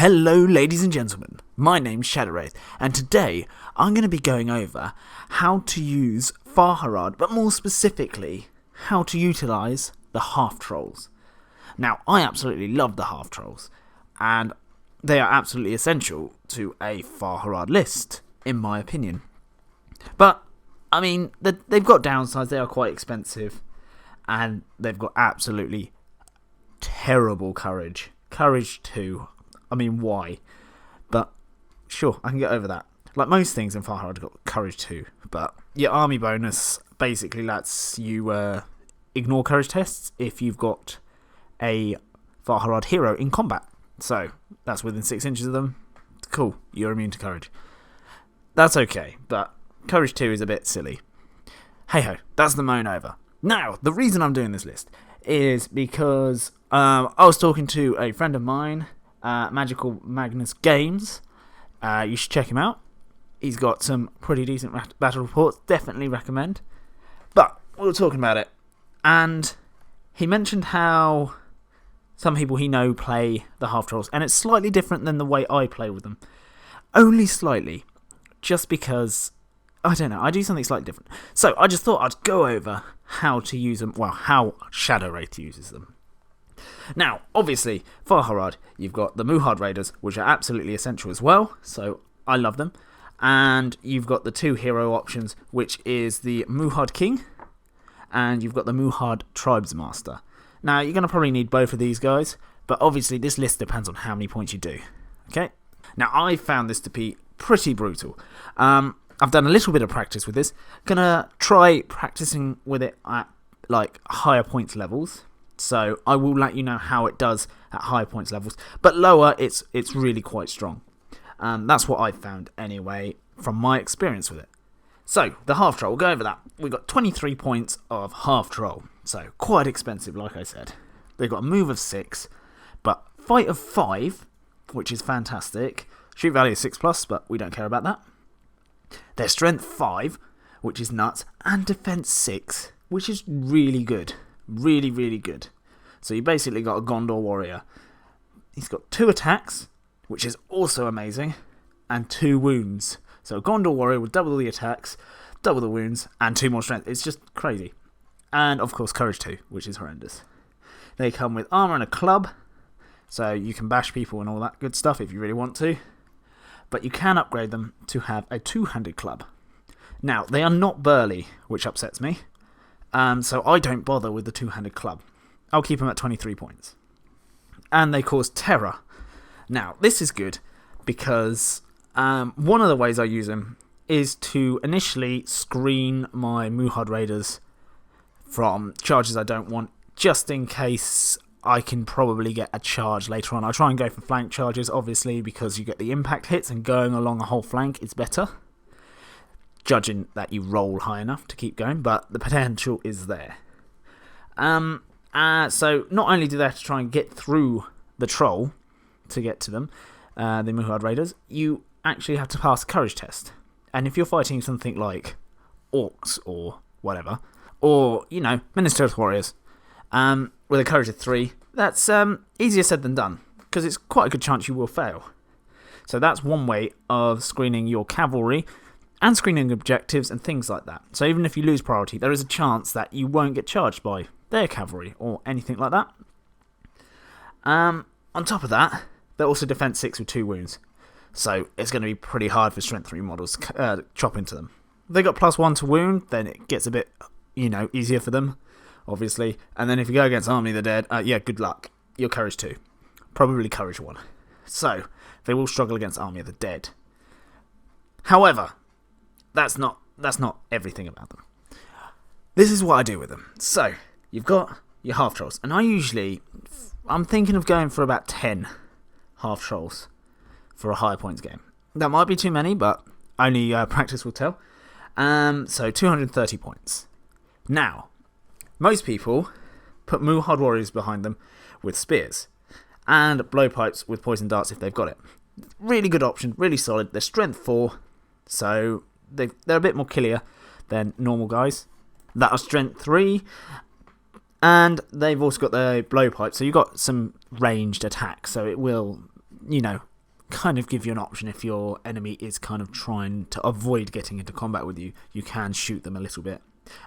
Hello ladies and gentlemen, my name's Shadowwraith, and today I'm going to be going over how to use Far Harad, but more specifically, how to utilise the half-trolls. Now, I absolutely love the half-trolls, and they are absolutely essential to a Far Harad list, in my opinion. But, I mean, they've got downsides, they are quite expensive, and they've got absolutely terrible courage. Courage 2. I mean, why? But, sure, I can get over that. Like most things in Far Harad, I've got courage 2. But your army bonus basically lets you ignore courage tests if you've got a Far Harad hero in combat. So, that's within 6 inches of them. Cool, you're immune to courage. That's okay, but courage 2 is a bit silly. Hey ho, that's the moan over. Now, the reason I'm doing this list is because I was talking to a friend of mine, Magical Magnus Games. You should check him out. He's got some pretty decent battle reports, definitely recommend. But we were talking about it, and he mentioned how some people he knows play the half-trolls, and it's slightly different than the way I play with them. Only slightly, just because, I don't know, I do something slightly different. So I just thought I'd go over how to use them, well, how Shadowwraith uses them. Now, obviously, Far Harad, you've got the Muhard Raiders, which are absolutely essential as well, so I love them. And you've got the 2 hero options, which is the Muhard King, and you've got the Muhard Tribesmaster. Now, you're going to probably need both of these guys, but obviously this list depends on how many points you do. Okay? Now, I found this to be pretty brutal. I've done a little bit of practice with this. Gonna try practicing with it at like higher points levels. So I will let you know how it does at higher points levels. But lower, it's really quite strong. That's what I've found anyway from my experience with it. So, the half-troll, we'll go over that. We've got 23 points of half-troll. So, quite expensive, like I said. They've got a move of 6, but fight of 5, which is fantastic. Shoot value is 6+, but we don't care about that. Their strength 5, which is nuts, and defense 6, which is really good. Really, really good. So you basically got a Gondor warrior. He's got 2 attacks, which is also amazing, and 2 wounds. So a Gondor warrior with double the attacks, double the wounds, and 2 more strength. It's just crazy. And of course courage 2, which is horrendous. They come with armor and a club, so you can bash people and all that good stuff if you really want to. But you can upgrade them to have a 2-handed club. Now, they are not burly, which upsets me. So I don't bother with the 2-handed club. I'll keep them at 23 points. And they cause terror. Now, this is good because one of the ways I use them is to initially screen my Muhard Raiders from charges I don't want, just in case I can probably get a charge later on. I try and go for flank charges, obviously, because you get the impact hits, and going along a whole flank is better, judging that you roll high enough to keep going, but the potential is there. So not only do they have to try and get through the troll to get to them, the Muhard Raiders, you actually have to pass a courage test. And if you're fighting something like orcs or whatever, or, you know, Minister of Warriors, with a courage of 3, that's easier said than done, because it's quite a good chance you will fail. So that's one way of screening your cavalry, and screening objectives and things like that. So even if you lose priority, there is a chance that you won't get charged by their cavalry or anything like that. On top of that, they're also defense 6 with 2 wounds. So it's going to be pretty hard for strength 3 models to chop into them. If they got +1 to wound, then it gets a bit, you know, easier for them, obviously. And then if you go against Army of the Dead, yeah, good luck. You're courage 2. Probably courage 1. So they will struggle against Army of the Dead. However, that's not everything about them. This is what I do with them. So, you've got your half-trolls. And I'm thinking of going for about 10 half-trolls for a higher points game. That might be too many, but only practice will tell. So, 230 points. Now, most people put Muhard Warriors behind them with spears. And blowpipes with poison darts if they've got it. Really good option, really solid. They're strength 4, so they're a bit more killier than normal guys that are strength 3, and they've also got the blowpipe, so you've got some ranged attack, so it will, you know, kind of give you an option if your enemy is kind of trying to avoid getting into combat with you. You can shoot them a little bit.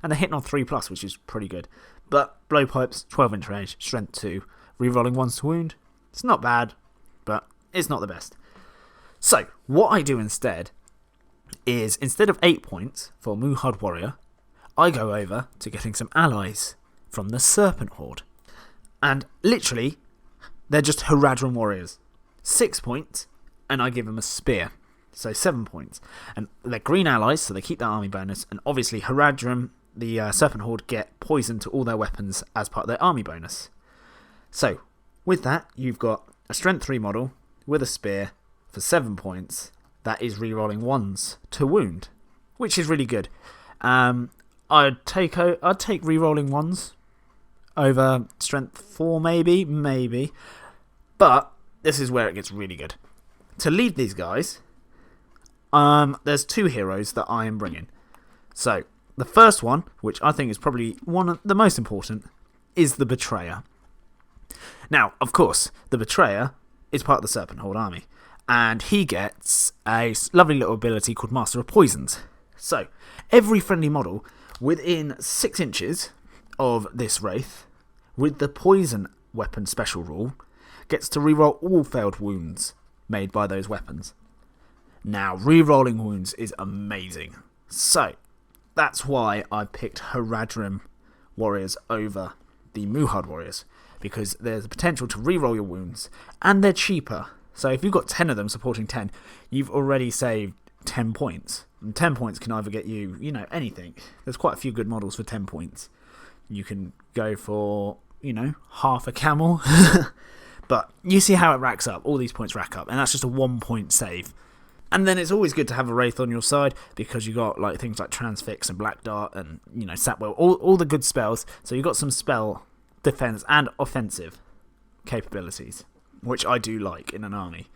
And they're hitting on 3+, which is pretty good. But blowpipes, 12-inch range, strength 2, rerolling 1s to wound. It's not bad, but it's not the best. So, what I do instead is, instead of 8 points for Muhad Warrior, I go over to getting some allies from the Serpent Horde. And literally, they're just Haradrim warriors. 6 points, and I give them a spear. So 7 points. And they're green allies, so they keep their army bonus. And obviously, Haradrim, the Serpent Horde, get poison to all their weapons as part of their army bonus. So, with that, you've got a strength 3 model with a spear for 7 points. That is rerolling 1s to wound, which is really good. I'd take rerolling 1s over strength 4, maybe. But this is where it gets really good. To lead these guys, there's 2 heroes that I am bringing. So, the first one, which I think is probably one of the most important, is the Betrayer. Now, of course, the Betrayer is part of the Serpent Horde army, and he gets a lovely little ability called Master of Poisons. So, every friendly model within 6 inches of this Wraith, with the Poison Weapon special rule, gets to reroll all failed wounds made by those weapons. Now, rerolling wounds is amazing. So, that's why I picked Haradrim warriors over the Muhad warriors, because there's the potential to reroll your wounds, and they're cheaper. So if you've got 10 of them supporting 10, you've already saved 10 points. And 10 points can either get you, anything. There's quite a few good models for 10 points. You can go for, half a camel. But you see how it racks up. All these points rack up, and that's just a 1-point save. And then it's always good to have a Wraith on your side, because you got things like Transfix and Black Dart and Sapwell, all the good spells. So you've got some spell defense and offensive capabilities, which I do like in an army.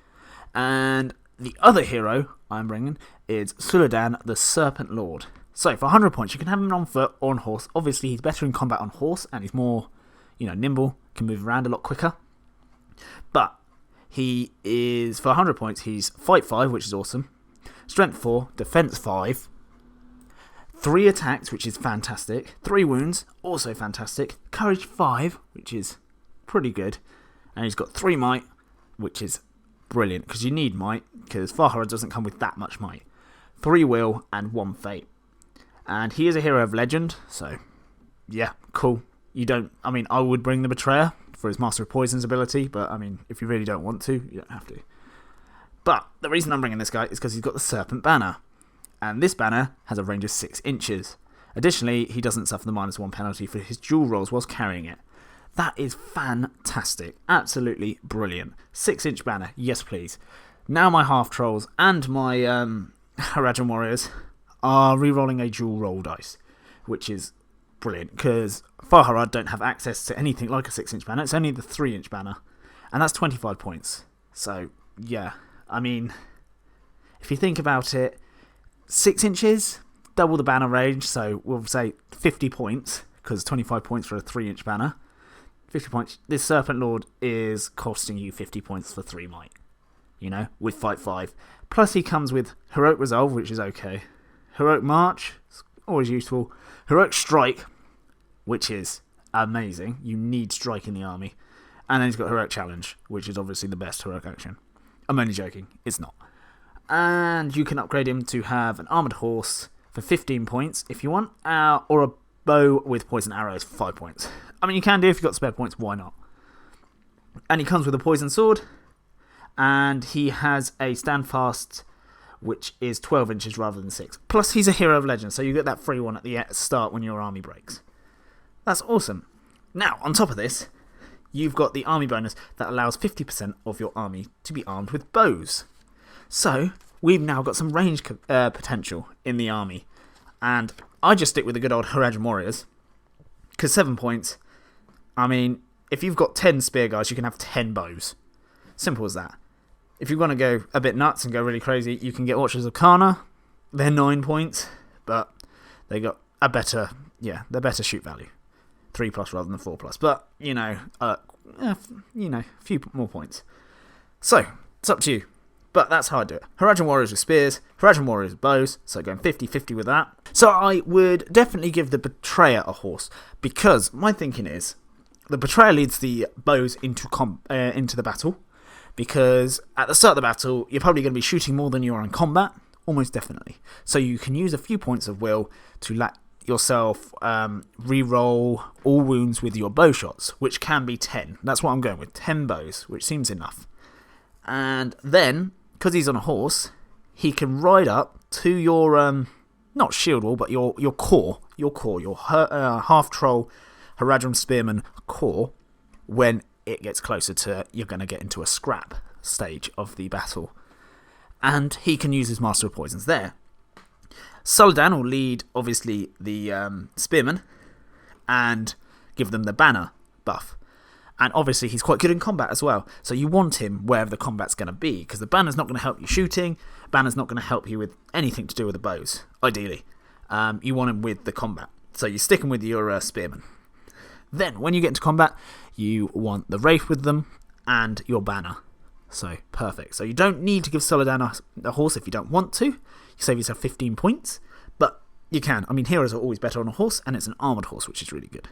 And the other hero I'm bringing is Suladan, the Serpent Lord. So for 100 points, you can have him on foot or on horse. Obviously, he's better in combat on horse, and he's more, nimble, can move around a lot quicker. But he is, for 100 points, he's Fight 5, which is awesome. Strength 4, Defense 5. 3 attacks, which is fantastic. 3 wounds, also fantastic. Courage 5, which is pretty good. And he's got 3 might, which is brilliant, because you need might, because Far Harad doesn't come with that much might. 3 will and 1 fate. And he is a hero of legend, so yeah, cool. I would bring the Betrayer for his Master of Poisons ability, but if you really don't want to, you don't have to. But the reason I'm bringing this guy is because he's got the Serpent Banner, and this banner has a range of 6 inches. Additionally, he doesn't suffer the -1 penalty for his dual rolls whilst carrying it. That is fantastic. Absolutely brilliant. 6-inch banner, yes please. Now my half-trolls and my Haradrim warriors are rerolling a dual roll dice, which is brilliant, because Far Harad don't have access to anything like a 6-inch banner. It's only the 3-inch banner, and that's 25 points. So, yeah, if you think about it, 6 inches, double the banner range, so we'll say 50 points, because 25 points for a 3-inch banner. 50 points. This Serpent Lord is costing you 50 points for 3 might, with Fight 5. Plus he comes with Heroic Resolve, which is okay. Heroic March, always useful. Heroic Strike, which is amazing. You need strike in the army. And then he's got Heroic Challenge, which is obviously the best heroic action. I'm only joking, it's not. And you can upgrade him to have an Armoured Horse for 15 points if you want, or a bow with poison arrows for 5 points. You can do if you've got spare points, why not? And he comes with a poison sword, and he has a standfast, which is 12 inches rather than 6. Plus, he's a hero of legend, so you get that free one at the start when your army breaks. That's awesome. Now, on top of this, you've got the army bonus that allows 50% of your army to be armed with bows. So, we've now got some range potential in the army. And I just stick with the good old Haradrim warriors, because 7 points, if you've got 10 spear guys, you can have 10 bows. Simple as that. If you want to go a bit nuts and go really crazy, you can get Watchers of Karna. They're 9 points, but they got a better, they're better shoot value. 3+ rather than 4+. But, a few more points. So, it's up to you. But that's how I do it. Haradrim Warriors with spears, Haradrim Warriors with bows, so going 50-50 with that. So I would definitely give the Betrayer a horse, because my thinking is, the Betrayer leads the bows into the battle, because at the start of the battle, you're probably going to be shooting more than you are in combat, almost definitely. So you can use a few points of will to let yourself re-roll all wounds with your bow shots, which can be 10. That's what I'm going with, 10 bows, which seems enough. And then, because he's on a horse, he can ride up to your, not shield wall, but your core, your half-troll Haradrim Spearman core, when it gets closer to, you're going to get into a scrap stage of the battle. And he can use his Master of Poisons there. Sul'dan will lead, obviously, the Spearmen and give them the banner buff. And obviously, he's quite good in combat as well. So you want him wherever the combat's going to be, because the banner's not going to help you shooting. Banner's not going to help you with anything to do with the bows, ideally. You want him with the combat. So you stick him with your Spearmen. Then, when you get into combat, you want the Wraith with them and your banner. So, perfect. So you don't need to give Sul'dan a horse if you don't want to. You save yourself 15 points, but you can. I mean, heroes are always better on a horse, and it's an armoured horse, which is really good.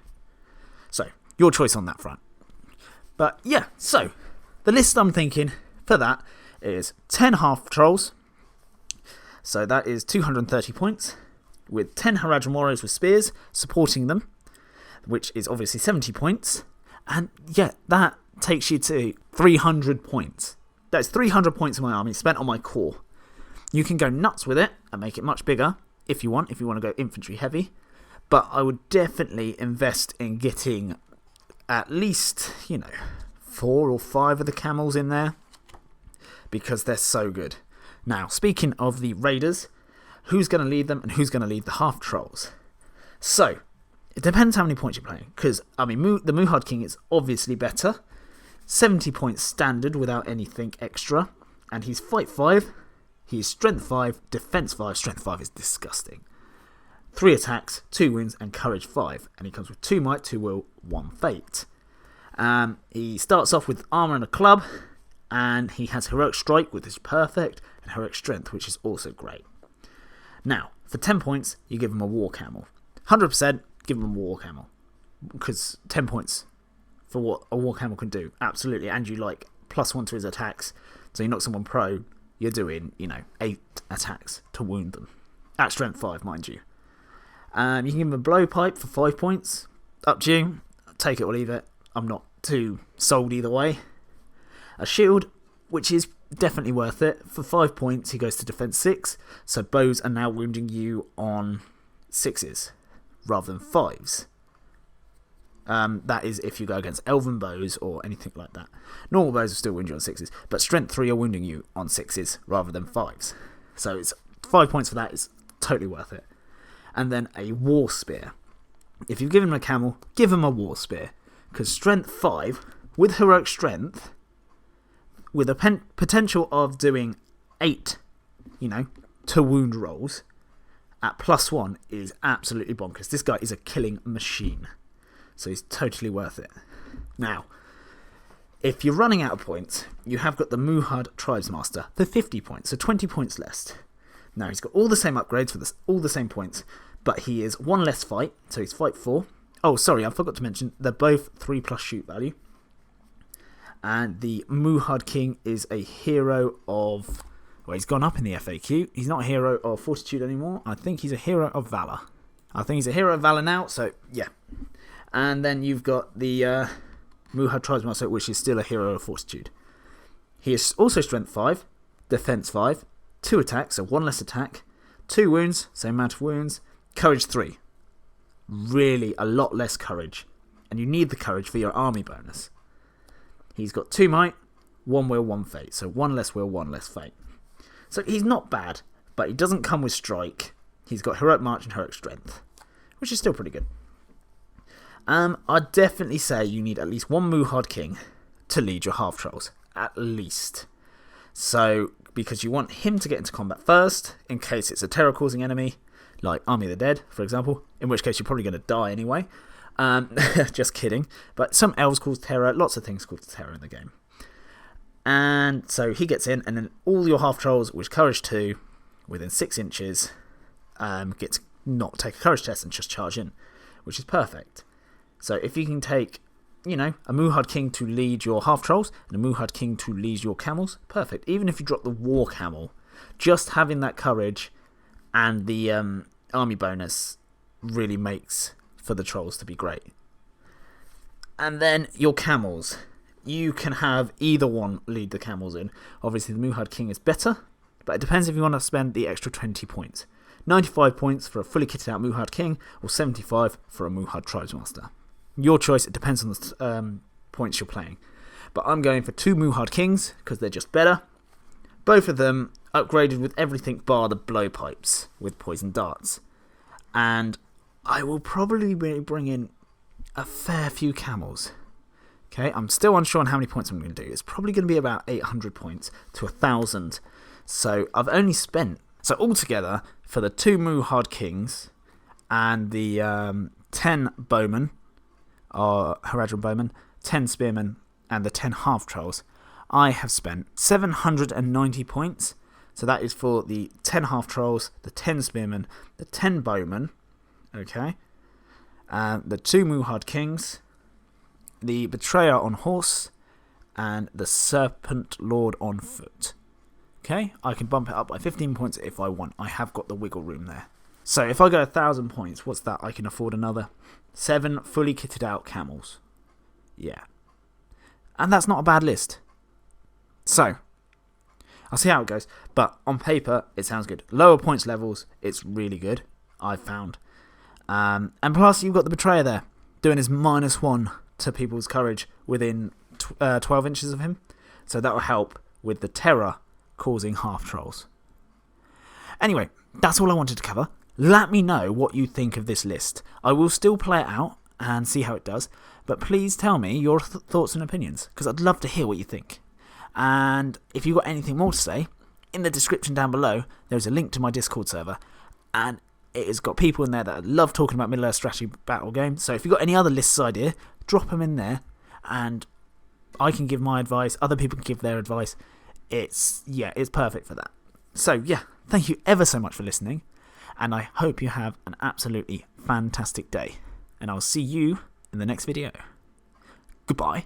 So, your choice on that front. But, yeah, so, the list I'm thinking for that is 10 half-trolls. So that is 230 points, with 10 Haradrim Warriors with spears, supporting them, which is obviously 70 points. And, yeah, that takes you to 300 points. That's 300 points in my army spent on my core. You can go nuts with it and make it much bigger if you want to go infantry heavy. But I would definitely invest in getting at least, 4 or 5 of the camels in there, because they're so good. Now, speaking of the raiders, who's going to lead them and who's going to lead the half-trolls? So, it depends how many points you're playing, because, the Muhad King is obviously better. 70 points standard without anything extra. And he's Fight 5, he's Strength 5, Defense 5. Strength 5 is disgusting. 3 attacks, 2 wounds, and Courage 5. And he comes with 2 Might, 2 Will, 1 Fate. He starts off with Armour and a Club. And he has Heroic Strike, which is perfect, and Heroic Strength, which is also great. Now, for 10 points, you give him a War Camel. 100% give him a War Camel. Because 10 points for what a War Camel can do. Absolutely. And you +1 to his attacks. So you knock someone prone, you're doing, 8 attacks to wound them. At Strength 5, mind you. You can give him a Blowpipe for 5 points. Up to you. Take it or leave it. I'm not too sold either way. A Shield, which is definitely worth it. For 5 points, he goes to Defense 6. So bows are now wounding you on 6s rather than 5s. That is if you go against Elven bows or anything like that. Normal bows will still wound you on 6s, but Strength 3 are wounding you on 6s rather than 5s. So it's 5 points for that is totally worth it. And then a War Spear. If you give him a camel, give him a War Spear. Because Strength 5, with Heroic Strength, with a potential of doing 8, to wound rolls, at +1 is absolutely bonkers. This guy is a killing machine. So he's totally worth it. Now, if you're running out of points, you have got the Muhad Tribesmaster for 50 points, so 20 points less. Now, he's got all the same upgrades for all the same points, but he is 1 less fight, so he's Fight 4. Oh, sorry, I forgot to mention, they're both 3+ shoot value. And the Muhad King is a hero of... Well, he's gone up in the FAQ. He's not a hero of Fortitude anymore. I think he's a hero of Valor. I think he's a hero of Valor now, so yeah. And then you've got the Muhad Tribesmaster, which is still a hero of Fortitude. He is also Strength 5, Defense 5, 2 attacks, so 1 less attack, 2 wounds, same amount of wounds, Courage 3. Really a lot less courage. And you need the courage for your army bonus. He's got 2 Might, 1 Will, 1 Fate. So 1 less Will, 1 less Fate. So he's not bad, but he doesn't come with Strike. He's got Heroic March and Heroic Strength, which is still pretty good. I'd definitely say you need at least 1 Muhad King to lead your half-trolls. At least. So, because you want him to get into combat first, in case it's a terror-causing enemy, like Army of the Dead, for example, in which case you're probably going to die anyway. Just kidding. But some elves cause terror, lots of things cause terror in the game. And so he gets in, and then all your half trolls with courage 2 within 6 inches get to not take a courage test and just charge in, which is perfect. So if you can take, a Muhard King to lead your half trolls and a Muhard King to lead your camels, perfect. Even if you drop the war camel, just having that courage and the army bonus really makes for the trolls to be great. And then your camels. You can have either one lead the camels in. Obviously, the Muhard King is better, but it depends if you want to spend the extra 20 points. 95 points for a fully kitted out Muhard King, or 75 for a Muhard Tribesmaster. Your choice, it depends on the points you're playing. But I'm going for 2 Muhard Kings, because they're just better. Both of them upgraded with everything bar the blowpipes with poison darts. And I will probably bring in a fair few camels. Okay, I'm still unsure on how many points I'm going to do. It's probably going to be about 800 points to 1,000. So I've only spent... So altogether, for the 2 Muhard Kings and the 10 Bowmen, or Haradrim Bowmen, 10 Spearmen, and the 10 Half Trolls, I have spent 790 points. So that is for the 10 Half Trolls, the 10 Spearmen, the 10 Bowmen, okay, the 2 Muhard Kings, the Betrayer on horse, and the Serpent Lord on foot. Okay, I can bump it up by 15 points if I want. I have got the wiggle room there. So if I go 1,000 points, what's that? I can afford another 7 fully kitted out camels. Yeah. And that's not a bad list. So, I'll see how it goes. But on paper, it sounds good. Lower points levels, it's really good, I've found. And plus, you've got the Betrayer there, doing his -1 to people's courage within 12 inches of him. So that will help with the terror causing half trolls. Anyway, that's all I wanted to cover. Let me know what you think of this list. I will still play it out and see how it does, but please tell me your thoughts and opinions, because I'd love to hear what you think. And if you've got anything more to say, in the description down below, there's a link to my Discord server, and it has got people in there that love talking about Middle-earth strategy battle games. So if you've got any other lists idea, drop them in there, and I can give my advice, other people can give their advice. It's perfect for that. So yeah, thank you ever so much for listening, and I hope you have an absolutely fantastic day, and I'll see you in the next video. Goodbye.